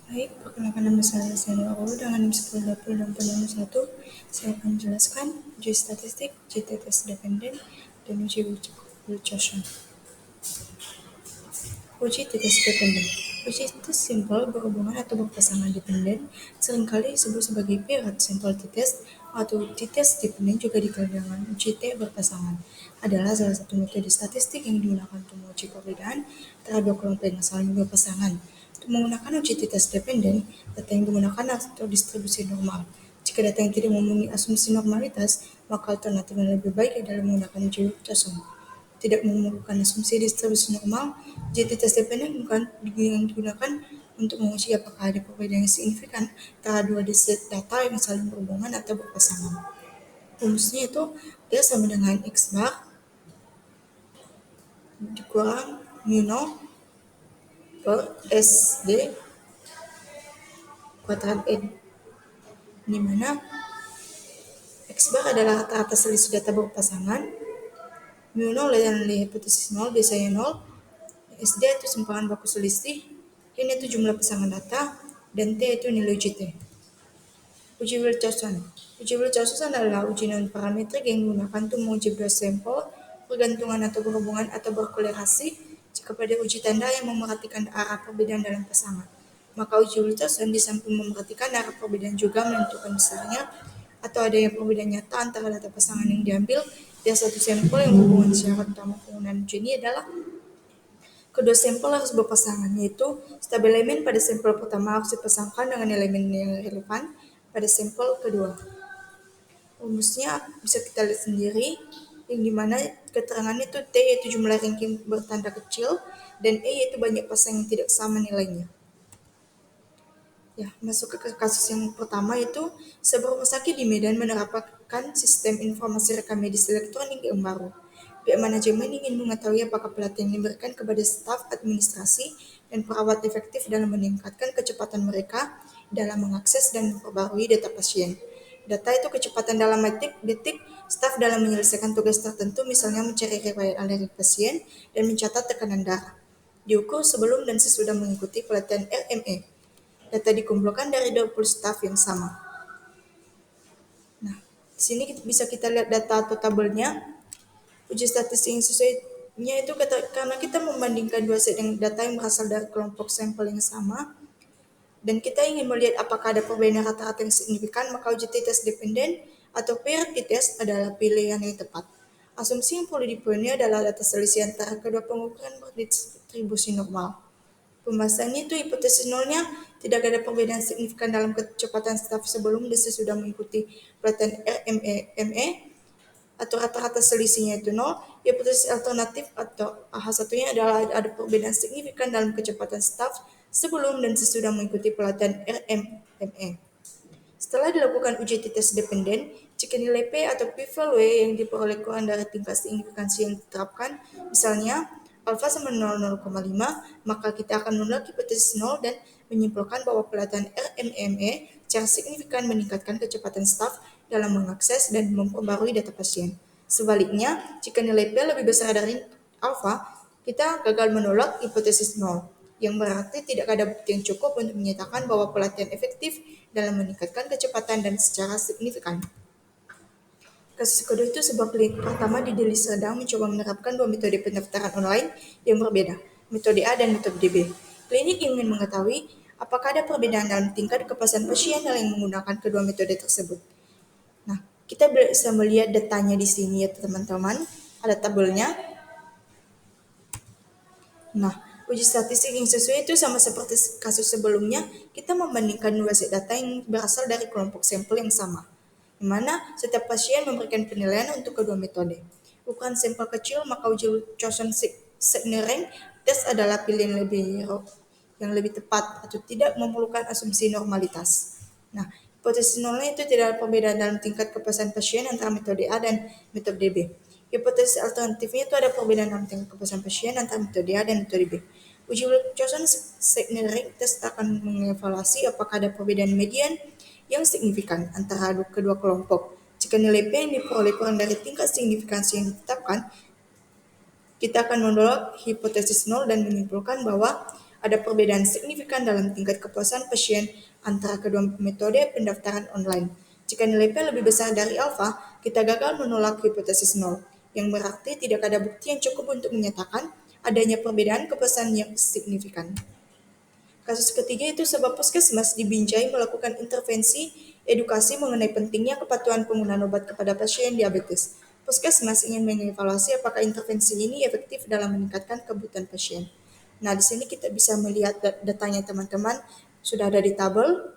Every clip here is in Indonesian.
Baik, perkenalkan nama saya Senior Olu dengan NIM 1020 dan penemu 1. Saya akan menjelaskan uji statistik, uji tetes dependen, dan uji Wilcoxon. Uji tetes dependen. Uji tetes simpel berhubungan atau berpasangan dependen seringkali disebut sebagai paired sample test atau uji tes dependen juga dikenal dengan uji T berpasangan. Adalah salah satu metode statistik yang digunakan untuk menguji perbedaan antara dua kelompok yang saling berpasangan. Untuk menggunakan uji tes dependen, data yang digunakan atau distribusi normal. Jika data yang tidak memenuhi asumsi normalitas, maka alternatif yang lebih baik adalah menggunakan uji Wilcoxon. Tidak memerlukan asumsi distribusi normal, JT-tes dependen bukan yang digunakan untuk menguji apakah ada perbedaan yang signifikan antara dua set data yang saling berhubungan atau berpasangan. Rumusnya itu dia sama dengan X bar dikurang mu 0 per SD kuadrat N, di mana X bar adalah rata-rata selisih data berpasangan, mu 0 adalah nilai hipotesis 0, biasanya 0, SD itu simpanan baku selisih, N itu jumlah pasangan data, dan T itu nilai uji T. Uji Wilcoxon. Uji Wilcoxon adalah uji non-parametrik yang digunakan untuk menguji dua sampel bergantungan atau berhubungan atau berkorelasi jika pada uji tanda yang memerhatikan arah perbedaan dalam pasangan. Maka uji Wilcoxon di samping memerhatikan arah perbedaan juga menentukan besarnya atau adanya perbedaan nyata antara data pasangan yang diambil dari satu sampel yang berhubungan. Syarat utama penggunaan uji ini adalah kedua sampel harus berpasangan, yaitu setiap elemen pada sampel pertama harus dipasangkan dengan elemen yang relevan pada sampel kedua. Rumusnya bisa kita lihat sendiri, yang dimana keterangannya itu T yaitu jumlah ranking bertanda kecil, dan E yaitu banyak pasang yang tidak sama nilainya. Ya, masuk ke kasus yang pertama, yaitu sebuah rumah sakit di Medan menerapkan sistem informasi rekam medis elektronik yang baru. Pihak manajemen ingin mengetahui apakah pelatihan yang diberikan kepada staf administrasi dan perawat efektif dalam meningkatkan kecepatan mereka dalam mengakses dan memperbarui data pasien. Data itu kecepatan dalam detik, staf dalam menyelesaikan tugas tertentu, misalnya mencari riwayat alergi pasien dan mencatat tekanan darah. Diukur sebelum dan sesudah mengikuti pelatihan RME. Data dikumpulkan dari 20 staf yang sama. Nah, di sini bisa kita lihat data atau tabelnya. Uji statistik yang sesuainya itu karena kita membandingkan dua set data yang berasal dari kelompok sampel yang sama, dan kita ingin melihat apakah ada perbedaan rata-rata yang signifikan, maka uji tes dependen atau paired test adalah pilihan yang tepat. Asumsi yang perlu dipenuhi adalah data selisih antara kedua pengukuran berdistribusi normal. Pembahasannya itu hipotesis nolnya tidak ada perbedaan signifikan dalam kecepatan staf sebelum dan sesudah mengikuti pelatihan RME atau rata-rata selisihnya itu 0. Hipotesis alternatif atau satunya adalah ada perbedaan signifikan dalam kecepatan staf sebelum dan sesudah mengikuti pelatihan RME. Setelah dilakukan uji tes dependen, jika nilai P atau p-value yang diperoleh kurang dari tingkat signifikansi yang diterapkan, misalnya alfa sama 0,5, maka kita akan menolak hipotesis 0 dan menyimpulkan bahwa pelatihan RMME secara signifikan meningkatkan kecepatan staf dalam mengakses dan memperbarui data pasien. Sebaliknya, jika nilai P lebih besar dari alfa, kita gagal menolak hipotesis 0, yang berarti tidak ada bukti yang cukup untuk menyatakan bahwa pelatihan efektif dalam meningkatkan kecepatan dan secara signifikan. Kasus kedua itu sebuah klinik pertama di Deli Serdang mencoba menerapkan dua metode pendaftaran online yang berbeda, metode A dan metode B. Klinik ingin mengetahui apakah ada perbedaan dalam tingkat kepuasan pasien yang menggunakan kedua metode tersebut. Nah, kita bisa melihat datanya di sini ya teman-teman, ada tabelnya. Nah, uji statistik yang sesuai itu sama seperti kasus sebelumnya, kita membandingkan dua set data yang berasal dari kelompok sampel yang sama, di mana setiap pasien memberikan penilaian untuk kedua metode. Ukuran sampel kecil, maka uji Wilcoxon Signer test adalah pilihan yang lebih tepat atau tidak memerlukan asumsi normalitas. Nah, hipotesis nolnya itu tidak ada perbedaan dalam tingkat kepuasan pasien antara metode A dan metode B. Hipotesis alternatifnya itu ada perbedaan dalam tingkat kepuasan pasien antara metode A dan metode B. Uji Wilcoxon Signer test akan mengevaluasi apakah ada perbedaan median yang signifikan antara kedua kelompok. Jika nilai P yang diperoleh kurang dari tingkat signifikansi yang ditetapkan, kita akan menolak hipotesis 0 dan menyimpulkan bahwa Ada perbedaan signifikan dalam tingkat kepuasan pasien antara kedua metode pendaftaran online. Jika nilai P lebih besar dari alfa, kita gagal menolak hipotesis nol, yang berarti tidak ada bukti yang cukup untuk menyatakan adanya perbedaan kepuasan yang signifikan. Kasus ketiga itu sebab puskesmas di Binjai melakukan intervensi edukasi mengenai pentingnya kepatuhan penggunaan obat kepada pasien diabetes. Puskesmas ingin mengevaluasi apakah intervensi ini efektif dalam meningkatkan kebutuhan pasien. Nah, di sini kita bisa melihat datanya teman-teman sudah ada di tabel.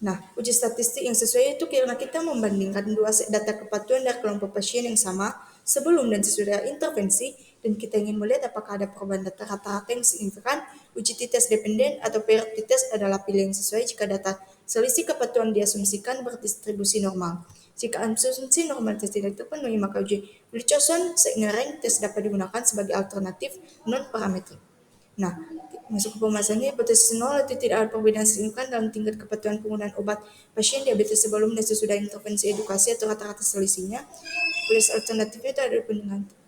Nah, uji statistik yang sesuai itu karena kita membandingkan dua set data kepatuhan dari kelompok pasien yang sama sebelum dan sesudah intervensi, dan kita ingin melihat apakah ada perubahan data rata-rata yang signifikan. Uji t-test dependen atau paired t-test adalah pilihan yang sesuai jika data selisih kepatuhan diasumsikan berdistribusi normal. Jika asumsi normalitas tidak terpenuhi, maka uji Gleason Signer tes dapat digunakan sebagai alternatif non-parametrik. Nah, masuk ke pembahasannya, hipotesis nol itu tidak ada perbedaan signifikan dalam tingkat kepatuhan penggunaan obat pasien diabetes sebelum dan sesudah intervensi edukasi atau rata-rata selisihnya. Plus alternatifnya itu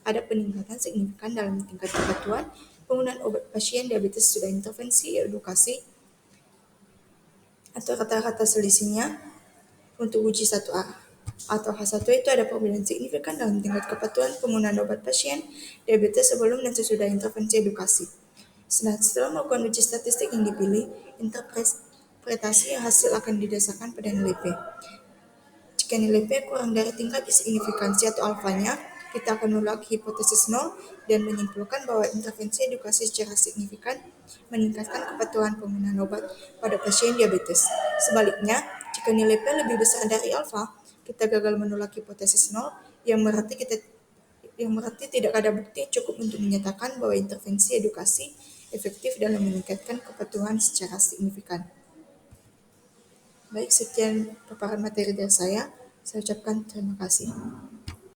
ada peningkatan signifikan dalam tingkat kepatuhan penggunaan obat pasien diabetes sudah intervensi edukasi atau rata-rata selisihnya untuk uji satu arah. Atau H1 itu ada perbedaan signifikan dalam tingkat kepatuhan penggunaan obat pasien diabetes sebelum dan sesudah intervensi edukasi. Setelah melakukan uji statistik yang dipilih, interpretasi hasil akan didasarkan pada nilai P. Jika nilai P kurang dari tingkat signifikansi atau alfanya, kita akan menolak hipotesis nol dan menyimpulkan bahwa intervensi edukasi secara signifikan meningkatkan kepatuhan penggunaan obat pada pasien diabetes. Sebaliknya, jika nilai P lebih besar dari alfa, kita gagal menolak hipotesis nol, yang berarti tidak ada bukti cukup untuk menyatakan bahwa intervensi edukasi efektif dalam meningkatkan kepatuhan secara signifikan. Baik, sekian paparan materi dari saya. Saya ucapkan terima kasih.